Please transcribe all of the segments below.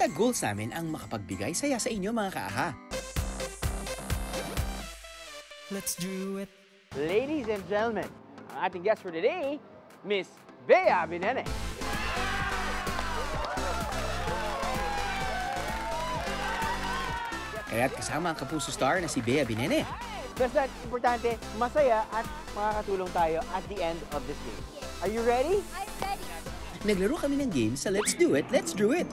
Hashtag goals namin ang makapagbigay saya sa inyo mga kaaha. Let's do it. Ladies and gentlemen, ang ating guest for today, Miss Bea Binene. Kaya't kasama ang Kapuso star na si Bea Binene. Basta importante, masaya at makakatulong tayo at the end of this game. Are you ready? I'm ready. Naglaro kami ng game sa Let's Do It, Let's Do It.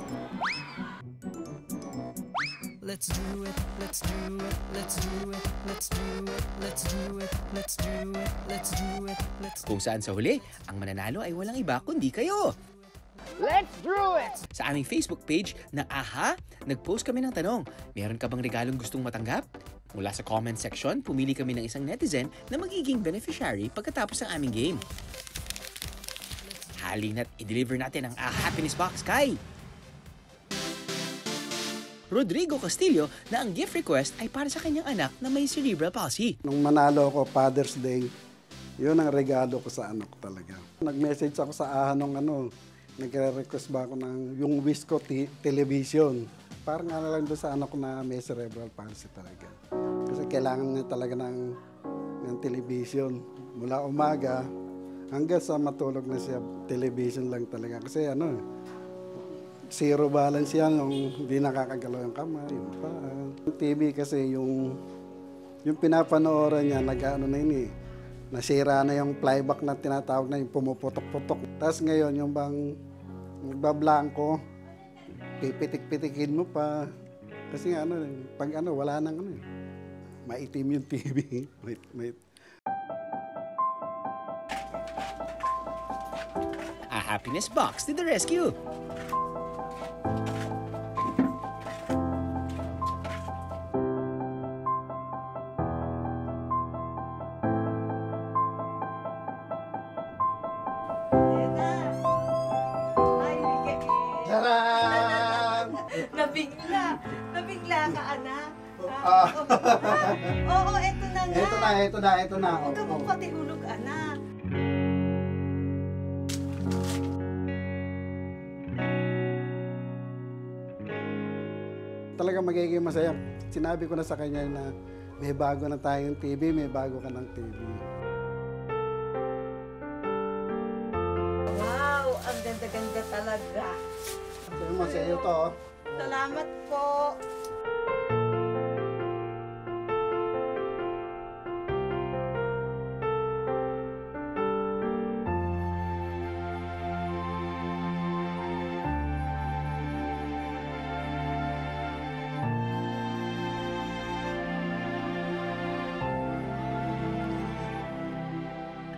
Let's do it. Let's do it. Let's do it. Let's do it. Let's do it. Let's do it. Let's do it. Let's Kung saan sa huli, ang mananalo ay walang iba kundi kayo. Let's do it! Sa aming Facebook page na AHA, nag-post kami ng tanong, meron ka bang regalong gustong matanggap? Mula sa comment section, pumili kami ng isang netizen na magiging beneficiary pagkatapos ng aming game. Halina't i-deliver natin ang Happiness Box kay Rodrigo Castillo na ang gift request ay para sa kanyang anak na may cerebral palsy. Nung manalo ako, Father's Day, yun ang regalo ko sa anak ko talaga. Nag-message ako sa AHA nung nagre-request ba ako ng yung wish ko television. Parang lang doon sa anak ko na may cerebral palsy talaga. Kasi kailangan niya talaga ng television. Mula umaga hanggang sa matulog na siya, television lang talaga. Kasi zero balance yan, hindi nakakagalaw yung kamay, yung paa. Yung TV kasi yung pinapanooran niya, nasira na yung playback na tinatawag na yung pumuputok-putok. Tapos ngayon, yung bang magbablangko, pipitik-pitikin mo pa. Kasi pag wala nang maitim yung TV. A Happiness Box to the rescue! Nabigla ka, anak. Oo, eto na nga. Ito na. Huwag ka mong patihulog, anak. Talaga magiging masaya. Sinabi ko na sa kanya na may bago na tayong TV, may bago ka ng TV. Wow, ang ganda-ganda talaga. Masaya ito. Salamat po.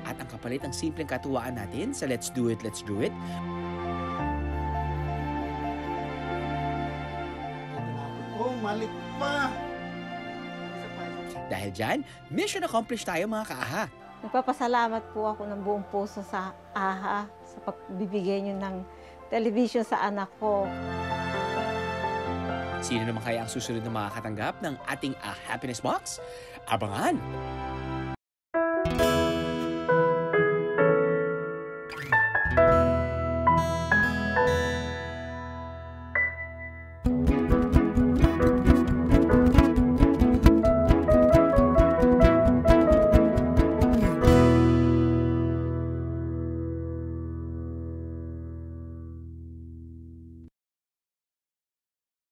At ang kapalit ng simpleng katuwaan natin sa Let's Do It, Let's Do It, Malit pa! dahil dyan, mission accomplished tayo mga kaaha. Nagpapasalamat po ako ng buong puso sa AHA sa pagbibigay niyo ng television sa anak ko. Sino naman kaya ang susunod na makakatanggap ng ating Happiness Box? Abangan!